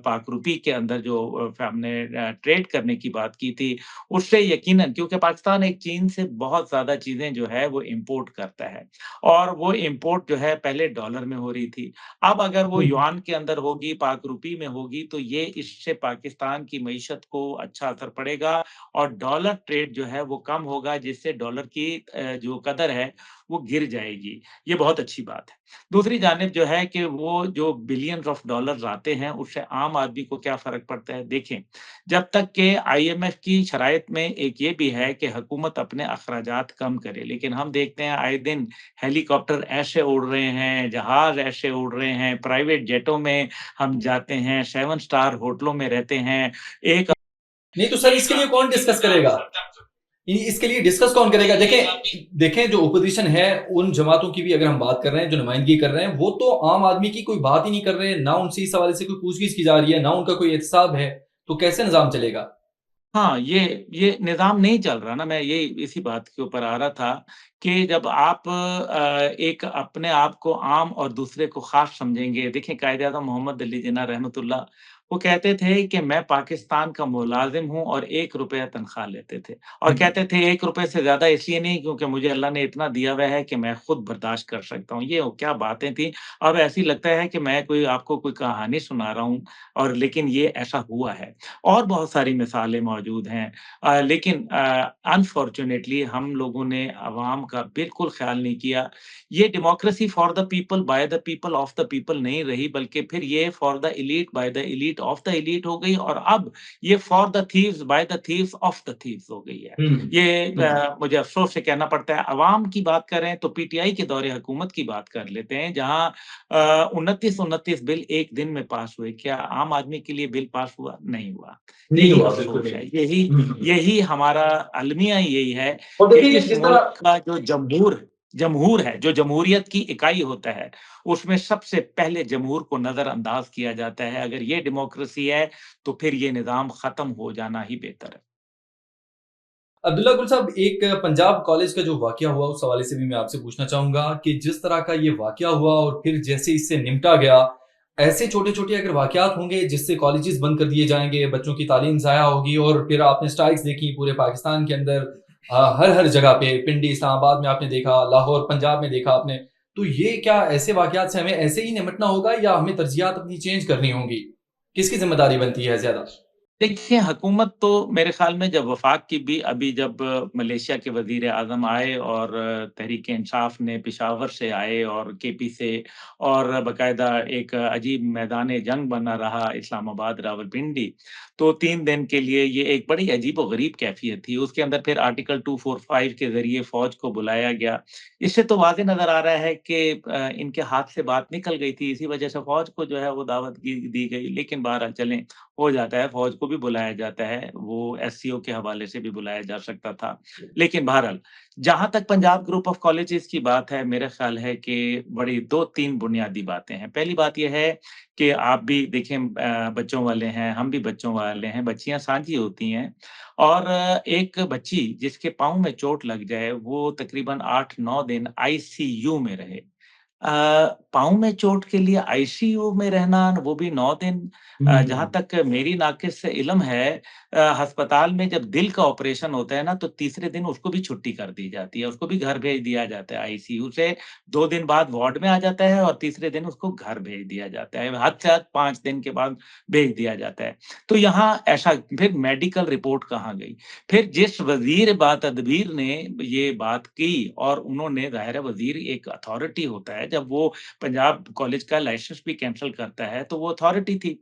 پاک روپی کے اندر جو ہم نے ٹریڈ کرنے کی بات کی تھی، اس سے یقیناً، کیونکہ پاکستان ایک چین سے بہت زیادہ چیزیں جو ہے وہ امپورٹ کرتا ہے، اور وہ امپورٹ جو ہے پہلے ڈالر میں ہو رہی تھی، اب اگر وہ یوان کے اندر ہوگی، پاک روپی میں ہوگی، تو یہ اس سے پاکستان کی معیشت کو اچھا اثر پڑے گا، اور ڈالر ٹریڈ جو ہے وہ کم ہوگا، جس سے ڈالر کی جو قدر ہے وہ گر جائے گی۔ یہ بہت اچھی بات ہے۔ دوسری جانب جو ہے کہ وہ جو بلینز آف ڈالرز آتے ہیں، اس سے عام آدمی کو کیا فرق پڑتا ہے؟ دیکھیں، جب تک کہ IMF کی شرائط میں ایک یہ بھی ہے کہ حکومت اپنے اخراجات کم کرے، لیکن ہم دیکھتے ہیں آئے دن ہیلی کاپٹر ایسے اڑ رہے ہیں، جہاز ایسے اڑ رہے ہیں، پرائیویٹ جیٹوں میں ہم جاتے ہیں، 7 اسٹار ہوٹلوں میں رہتے ہیں۔ ایک نہیں تو سر، اس کے لیے کون ڈسکس کرے گا؟ اس کے لیے ڈسکس کون کرے گا؟ دیکھیں جو اپوزیشن ہے، ان جماعتوں کی بھی اگر ہم بات کر رہے ہیں، جو نمائندگی کر رہے ہیں، وہ تو عام آدمی کی کوئی بات ہی نہیں کر رہے ہیں، نہ ان سے اس حوالے سے کوئی پوچھ گچھ کی جا رہی ہے، نہ ان کا کوئی احتساب ہے، تو کیسے نظام چلے گا؟ ہاں، یہ نظام نہیں چل رہا نا، میں یہ اسی بات کے اوپر آ رہا تھا کہ جب آپ ایک اپنے آپ کو عام اور دوسرے کو خاص سمجھیں گے۔ دیکھیں، قائد اعظم محمد علی جناح رحمۃ اللہ، وہ کہتے تھے کہ میں پاکستان کا ملازم ہوں اور 1 روپیہ تنخواہ لیتے تھے، اور کہتے تھے 1 روپے سے زیادہ اس لیے نہیں کیونکہ مجھے اللہ نے اتنا دیا ہوا ہے کہ میں خود برداشت کر سکتا ہوں۔ یہ کیا باتیں تھیں! اب ایسی لگتا ہے کہ میں آپ کو کوئی کہانی سنا رہا ہوں، اور لیکن یہ ایسا ہوا ہے، اور بہت ساری مثالیں موجود ہیں۔ لیکن انفارچونیٹلی ہم لوگوں نے عوام کا بالکل خیال نہیں کیا۔ یہ democracy for the people by the people of the people نہیں رہی، بلکہ پھر یہ for the elite by the elite of the elite ہو گئی اور اب یہ for the thieves by the thieves of the thieves ہو گئی ہے. یہ مجھے افسوس سے کہنا پڑتا ہے. عوام کی بات کریں تو پی ٹی آئی کے دور حکومت کی بات کر لیتے ہیں جہاں 29 بل ایک دن میں پاس ہوئے. کیا عام آدمی کے لیے بل پاس ہوا؟ نہیں ہوا. یہی افسوس ہے, یہی ہمارا المیہ یہی ہے کہ اس ملک کا جو جمہور ہے, جو جمہوریت کی اکائی ہوتا ہے, اس میں سب سے پہلے جمہور کو نظر انداز کیا جاتا ہے. اگر یہ ڈیموکریسی ہے تو پھر یہ نظام ختم ہو جانا ہی بہتر ہے. عبداللہ گل صاحب, ایک پنجاب کالج کا جو واقعہ ہوا اس حوالے سے بھی میں آپ سے پوچھنا چاہوں گا کہ جس طرح کا یہ واقعہ ہوا اور پھر جیسے اس سے نمٹا گیا, ایسے چھوٹے چھوٹے اگر واقعات ہوں گے جس سے کالجز بند کر دیے جائیں گے, بچوں کی تعلیم ضائع ہوگی, اور پھر آپ نے اسٹرائکس دیکھی پورے پاکستان کے اندر ہر جگہ پہ, پنڈی اسلام آباد میں آپ نے دیکھا, لاہور پنجاب میں دیکھا آپ نے, تو یہ کیا ایسے واقعات سے ہمیں ایسے ہی نمٹنا ہوگا یا ہمیں ترجیحات اپنی چینج کرنی ہوں گی؟ کس کی ذمہ داری بنتی ہے زیادہ؟ دیکھیں, حکومت تو میرے خیال میں جب وفاق کی بھی, ابھی جب ملیشیا کے وزیر اعظم آئے اور تحریک انصاف نے پشاور سے آئے اور کے پی سے, اور باقاعدہ ایک عجیب میدان جنگ بنا رہا اسلام آباد راولپنڈی, تو 3 دن کے لیے یہ ایک بڑی عجیب و غریب کیفیت تھی. اس کے اندر پھر آرٹیکل 245 کے ذریعے فوج کو بلایا گیا. اس سے تو واضح نظر آ رہا ہے کہ ان کے ہاتھ سے بات نکل گئی تھی, اسی وجہ سے فوج کو جو ہے وہ دعوت دی گئی. لیکن بہرحال چلیں, ہو جاتا ہے, فوج کو بھی بلایا جاتا ہے, وہ ایس سی او کے حوالے سے بھی بلایا جا سکتا تھا. لیکن بہرحال جہاں تک پنجاب گروپ آف کالجز کی بات ہے, میرا خیال ہے کہ بڑی 2-3 بنیادی باتیں ہیں. پہلی بات یہ ہے کہ آپ بھی دیکھیں, بچوں والے ہیں, ہم بھی بچوں والے ہیں, بچیاں سانجھی ہوتی ہیں, اور ایک بچی جس کے پاؤں میں چوٹ لگ جائے وہ تقریباً 8-9 دن آئی سی یو میں رہے. پاؤں میں چوٹ کے لیے آئی سی یو میں رہنا, وہ بھی 9 دن. جہاں تک میری ناقص سے علم ہے, ہسپتال میں جب دل کا آپریشن ہوتا ہے نا, تو تیسرے دن اس کو بھی چھٹی کر دی جاتی ہے, اس کو بھی گھر بھیج دیا جاتا ہے. آئی سی یو سے 2 دن بعد وارڈ میں آ جاتا ہے اور تیسرے دن اس کو گھر بھیج دیا جاتا ہے, حد سے حد 5 دن کے بعد بھیج دیا جاتا ہے. تو یہاں ایسا, پھر میڈیکل رپورٹ کہاں گئی؟ پھر جس وزیر تدبیر نے یہ بات کی, اور انہوں نے, ظاہر ہے وزیر ایک اتھارٹی ہوتا ہے, جب وہ پنجاب کالج کا لائسنس بھی کینسل کرتا ہے تو وہ اتھارٹی تھی,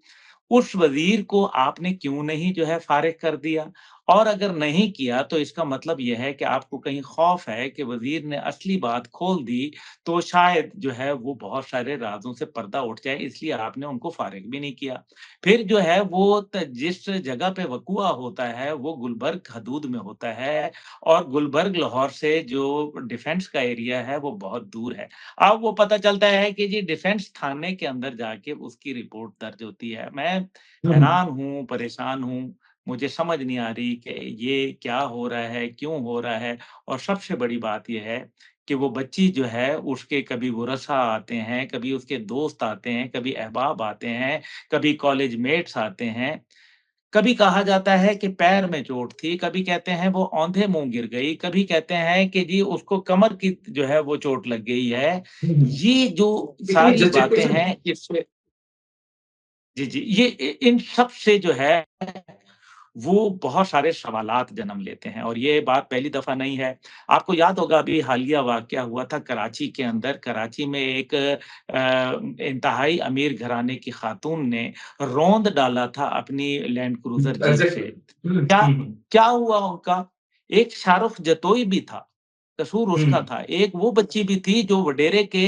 اس وزیر کو آپ نے کیوں نہیں جو ہے فارغ کر دیا؟ اور اگر نہیں کیا تو اس کا مطلب یہ ہے کہ آپ کو کہیں خوف ہے کہ وزیر نے اصلی بات کھول دی تو شاید جو ہے وہ بہت سارے رازوں سے پردہ اٹھ جائے, اس لیے آپ نے ان کو فارغ بھی نہیں کیا. پھر جو ہے وہ جس جگہ پہ وقوع ہوتا ہے وہ گلبرگ حدود میں ہوتا ہے, اور گلبرگ لاہور سے جو ڈیفنس کا ایریا ہے وہ بہت دور ہے. اب وہ پتہ چلتا ہے کہ جی ڈیفنس تھانے کے اندر جا کے اس کی رپورٹ درج ہوتی ہے. میں حیران ہوں, پریشان ہوں, مجھے سمجھ نہیں آ رہی کہ یہ کیا ہو رہا ہے, کیوں ہو رہا ہے. اور سب سے بڑی بات یہ ہے کہ وہ بچی جو ہے, اس کے کبھی ورثاء آتے ہیں, کبھی اس کے دوست آتے ہیں, کبھی احباب آتے ہیں, کبھی کالج میٹس آتے ہیں, کبھی کہا جاتا ہے کہ پیر میں چوٹ تھی, کبھی کہتے ہیں وہ اوندھے منہ گر گئی, کبھی کہتے ہیں کہ جی اس کو کمر کی جو ہے وہ چوٹ لگ گئی ہے. یہ جو ساری باتیں ہیں, اس سے جی یہ ان سب سے جو ہے وہ بہت سارے سوالات جنم لیتے ہیں, اور یہ بات پہلی دفعہ نہیں ہے. آپ کو یاد ہوگا ابھی حالیہ واقعہ ہوا تھا کراچی کے اندر, کراچی میں ایک انتہائی امیر گھرانے کی خاتون نے روند ڈالا تھا اپنی لینڈ کروزر جیپ سے. کیا ہوا ان کا؟ ایک شاہ رخ جتوئی بھی تھا, قصور اس کا تھا. ایک وہ بچی بھی تھی جو وڈیرے کے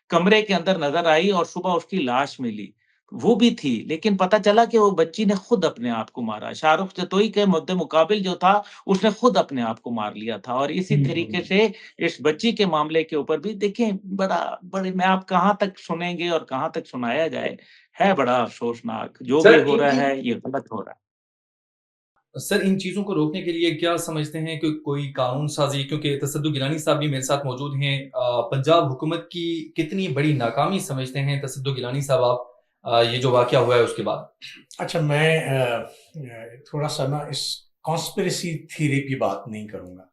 کمرے کے اندر نظر آئی اور صبح اس کی لاش ملی, وہ بھی تھی. لیکن پتہ چلا کہ وہ بچی نے خود اپنے آپ کو مارا. شاہ رخ جتوئی کے مد مقابل جو تھا اس نے خود اپنے آپ کو مار لیا تھا. اور اسی طریقے سے اس بچی کے معاملے کے اوپر بھی دیکھیں, بڑے میں آپ کہاں تک سنیں گے اور کہاں تک سنایا جائے, ہے بڑا افسوسناک. جو بھی ہو رہا ہے یہ غلط ہو رہا ہے. سر, ان چیزوں کو روکنے کے لیے کیا سمجھتے ہیں کہ کوئی قانون سازی, کیونکہ تصدق گیلانی صاحب بھی میرے ساتھ موجود ہیں, پنجاب حکومت کی کتنی بڑی ناکامی سمجھتے ہیں تصدق گیلانی صاحب آپ یہ جو واقعہ ہوا ہے اس کے بعد؟ اچھا, میں تھوڑا سا نا اس کانسپریسی تھیوری کی بات نہیں کروں گا.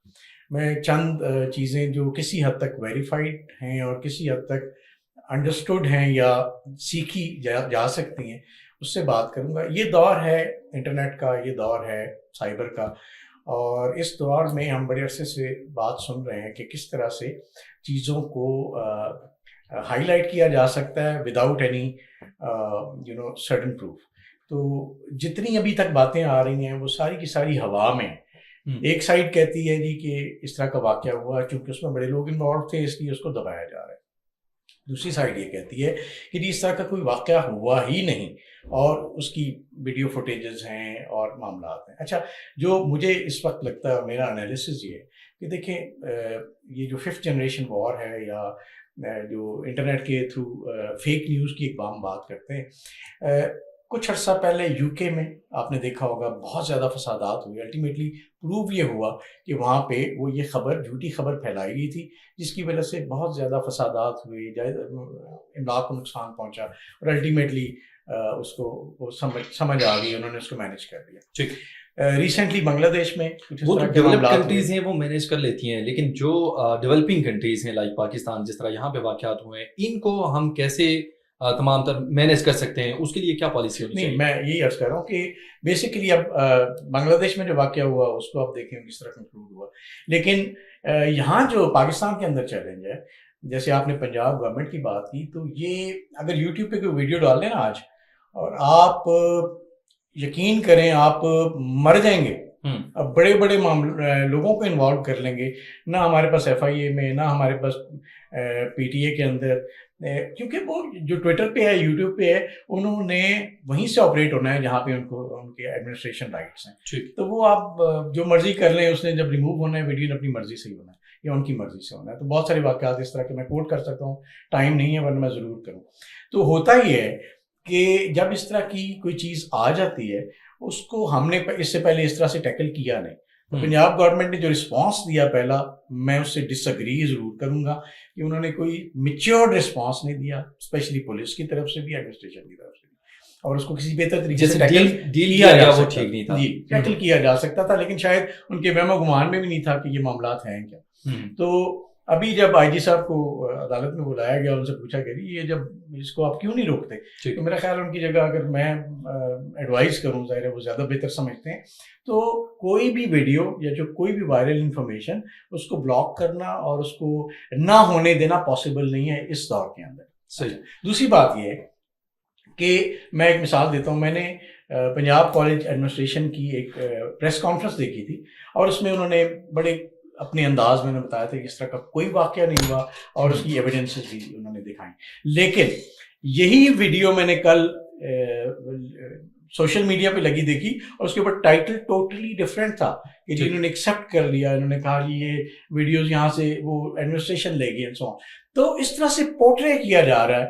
میں چند چیزیں جو کسی حد تک ویریفائڈ ہیں اور کسی حد تک انڈرسٹوڈ ہیں یا سیکھی جا سکتی ہیں, اس سے بات کروں گا. یہ دور ہے انٹرنیٹ کا, یہ دور ہے سائبر کا, اور اس دور میں ہم بڑے عرصے سے بات سن رہے ہیں کہ کس طرح سے چیزوں کو ہائی لائٹ کیا جا سکتا ہے وداؤٹ اینی سرٹن پروف. تو جتنی ابھی تک باتیں آ رہی ہیں وہ ساری کی ساری ہوا میں ہیں۔ ایک سائڈ کہتی ہے جی کہ اس طرح کا واقعہ ہوا چونکہ اس میں بڑے لوگ انوالو تھے اس لیے اس کو دبایا جا رہا ہے، دوسری سائڈ یہ کہتی ہے کہ جی اس طرح کا کوئی واقعہ ہوا ہی نہیں اور اس کی ویڈیو فوٹیجز ہیں اور معاملات ہیں۔ اچھا، جو مجھے اس وقت لگتا ہے میرا انالیسس یہ ہے کہ دیکھیں یہ جو 5th جنریشن وار ہے یا جو انٹرنیٹ کے تھرو فیک نیوز کی ایک ہم بات کرتے ہیں، کچھ عرصہ پہلے یو کے میں آپ نے دیکھا ہوگا بہت زیادہ فسادات ہوئے، الٹیمیٹلی پروو یہ ہوا کہ وہاں پہ وہ یہ خبر جھوٹی خبر پھیلائی گئی تھی جس کی وجہ سے بہت زیادہ فسادات ہوئے، املاک کو نقصان پہنچا اور الٹیمیٹلی اس کو وہ سمجھ آ گئی، انہوں نے اس کو مینیج کر دیا۔ ریسنٹلی بنگلہ دیش میں وہ جو ڈیولپڈ کنٹریز ہیں وہ مینیج کر لیتی ہیں، لیکن جو ڈیولپنگ کنٹریز ہیں لائک پاکستان، جس طرح یہاں پہ واقعات ہوئے ہیں، ان کو ہم کیسے تمام تر مینیج کر سکتے ہیں؟ اس کے لیے کیا پالیسی ہونی چاہیے؟ نہیں، میں یہی عرض کر رہا ہوں کہ بیسیکلی اب بنگلہ دیش میں جو واقعہ ہوا اس کو آپ دیکھیں کس طرح کنکلوڈ ہوا، لیکن یہاں جو پاکستان کے اندر چیلنج ہے، جیسے آپ نے پنجاب گورنمنٹ کی بات کی، تو یہ اگر یوٹیوب پہ کوئی ویڈیو ڈال دیں نا آج اور آپ یقین کریں آپ مر جائیں گے، اب بڑے بڑے لوگوں کو انوالو کر لیں گے، نہ ہمارے پاس ایف آئی اے میں، نہ ہمارے پاس پی ٹی اے کے اندر، کیونکہ وہ جو ٹویٹر پہ ہے یوٹیوب پہ ہے انہوں نے وہیں سے آپریٹ ہونا ہے جہاں پہ ان کے ایڈمنسٹریشن رائٹس ہیں، تو وہ آپ جو مرضی کر لیں، اس نے جب ریموو ہونا ہے ویڈیو نے اپنی مرضی سے ہی ہونا ہے یا ان کی مرضی سے ہونا ہے۔ تو بہت سارے واقعات اس طرح کے میں کوٹ کر سکتا ہوں، ٹائم نہیں ہے ورنہ میں ضرور کروں۔ تو ہوتا ہی ہے کہ جب اس طرح کی کوئی چیز آ جاتی ہے اس کو ہم نے اس سے پہلے اس طرح سے ٹیکل کیا نہیں۔ پنجاب گورنمنٹ نے جو رسپانس دیا پہلا، میں اس سے ڈس ایگری ضرور کروں گا کہ انہوں نے کوئی میچیورڈ رسپانس نہیں دیا، اسپیشلی پولیس کی طرف سے بھی، ایڈمنسٹریشن کی طرف سے بھی، اور اس کو کسی بہتر طریقے سے ٹیکل کیا جا سکتا تھا۔ نہیں تھا جی، ٹیکل کیا جا سکتا تھا، لیکن شاید ان کے وہم و گمان میں بھی نہیں تھا کہ یہ معاملات ہیں کیا۔ تو ابھی جب آئی جی صاحب کو عدالت میں بلایا گیا، ان سے پوچھا کہ یہ جب اس کو آپ کیوں نہیں روکتے، تو میرا خیال ان کی جگہ اگر میں ایڈوائز کروں، ظاہر ہے وہ زیادہ بہتر سمجھتے ہیں، تو کوئی بھی ویڈیو یا جو کوئی بھی وائرل انفارمیشن اس کو بلاک کرنا اور اس کو نہ ہونے دینا پاسبل نہیں ہے اس دور کے اندر۔ صحیح۔ دوسری بات یہ ہے کہ میں ایک مثال دیتا ہوں، میں نے پنجاب کالج ایڈمنسٹریشن کی ایک پریس کانفرنس دیکھی تھی اور اس میں انہوں نے بڑے اپنے انداز میں بتایا تھا کہ اس طرح کا کوئی واقعہ نہیں ہوا اور اس کی ایویڈنسز بھی انہوں نے دکھائیں، لیکن یہی ویڈیو میں نے کل سوشل میڈیا پہ لگی دیکھی اور اس کے اوپر ٹائٹل ٹوٹلی ڈفرینٹ تھا کہ جی انہوں نے ایکسیپٹ کر لیا، انہوں نے کہا جی یہ ویڈیوز یہاں سے وہ ایڈمنسٹریشن لے گی اینڈ سو آن۔ تو اس طرح سے پورٹرے کیا جا رہا ہے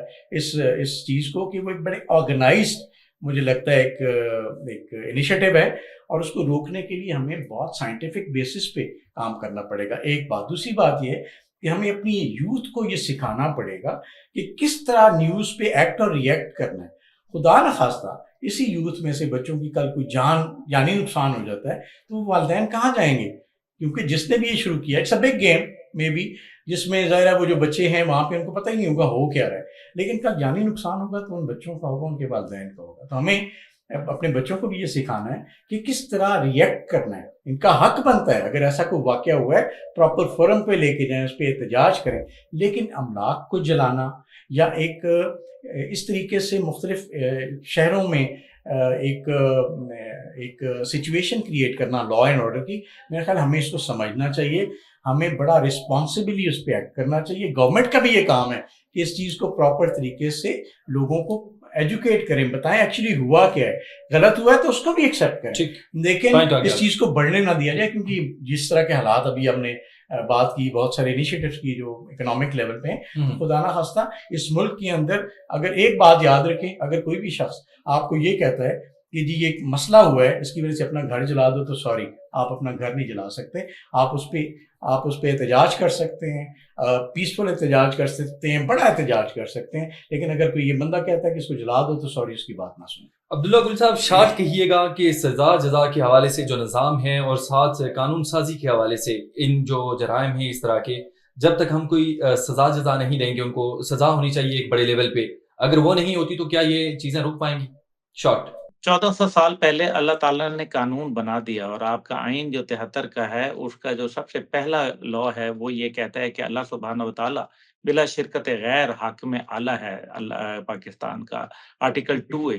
اس چیز کو کہ وہ ایک بڑے آرگنائزڈ مجھے لگتا ہے ایک انیشیٹو ہے اور اس کو روکنے کے لیے ہمیں بہت سائنٹیفک بیسس پہ کام کرنا پڑے گا، ایک بات۔ دوسری بات یہ ہے کہ ہمیں اپنی یوتھ کو یہ سکھانا پڑے گا کہ کس طرح نیوز پہ ایکٹ اور ریئیکٹ کرنا ہے۔ خدا نخواستہ اسی یوتھ میں سے بچوں کی کل کوئی جانی نقصان ہو جاتا ہے تو والدین کہاں جائیں گے؟ کیونکہ جس نے بھی یہ شروع کیا، اٹس اے بگ گیم میں بھی، جس میں ظاہر ہے وہ جو بچے ہیں وہاں پہ ان کو پتہ ہی نہیں ہوگا ہو کیا رہا ہے، لیکن کل جانی نقصان ہوگا تو ان بچوں کا ہوگا، ان کے والدین کا ہوگا۔ تو ہمیں اپنے بچوں کو بھی یہ سکھانا ہے کہ کس طرح ریئیکٹ کرنا ہے، ان کا حق بنتا ہے اگر ایسا کوئی واقعہ ہوا ہے پراپر فورم پہ لے کے جائیں، اس پہ احتجاج کریں، لیکن املاک کو جلانا یا ایک اس طریقے سے مختلف شہروں میں ایک سچویشن کریٹ کرنا لا اینڈ آرڈر کی، میرا خیال ہمیں اس کو سمجھنا چاہیے، ہمیں بڑا رسپانسبلی اس پہ ایکٹ کرنا چاہیے۔ گورنمنٹ کا بھی یہ کام ہے کہ اس چیز کو پراپر طریقے سے لوگوں کو ایجوکیٹ کریں، بتائیں ایکچولی ہوا کیا ہے، غلط ہوا ہے تو اس کو بھی ایکسیپٹ کریں، لیکن اس چیز کو بڑھنے نہ دیا جائے، کیونکہ جس طرح کے حالات ابھی ہم نے بات کی، بہت سارے انیشیٹوز کی جو اکنامک لیول پہ ہیں، خدا نہ خواستہ اس ملک کے اندر اگر ایک بات یاد رکھیں، اگر کوئی بھی شخص آپ کو یہ کہتا ہے کہ جی یہ ایک مسئلہ ہوا ہے اس کی وجہ سے اپنا گھر جلا دو، تو سوری، آپ اپنا گھر نہیں جلا سکتے، آپ اس پہ احتجاج کر سکتے ہیں، پیسفل احتجاج کر سکتے ہیں، بڑا احتجاج کر سکتے ہیں، لیکن اگر کوئی یہ بندہ کہتا ہے کہ اس کو جلا دو تو سوری، اس کی بات نہ سنیں۔ عبداللہ گل صاحب، شارٹ کہیے گا کہ سزا جزا کے حوالے سے جو نظام ہے اور ساتھ قانون سازی کے حوالے سے ان جو جرائم ہیں اس طرح کے، جب تک ہم کوئی سزا جزا نہیں دیں گے، ان کو سزا ہونی چاہیے ایک بڑے لیول پہ، اگر وہ نہیں ہوتی تو کیا یہ چیزیں رک پائیں گی؟ شارٹ 1400 سال پہلے اللہ تعالیٰ نے قانون بنا دیا، اور آپ کا آئین جو 73 کا ہے اس کا جو سب سے پہلا لا ہے وہ یہ کہتا ہے کہ اللہ سبحانہ و تعالیٰ بلا شرکت غیر حاکم اعلیٰ ہے، اللہ پاکستان کا آرٹیکل 2 ہے۔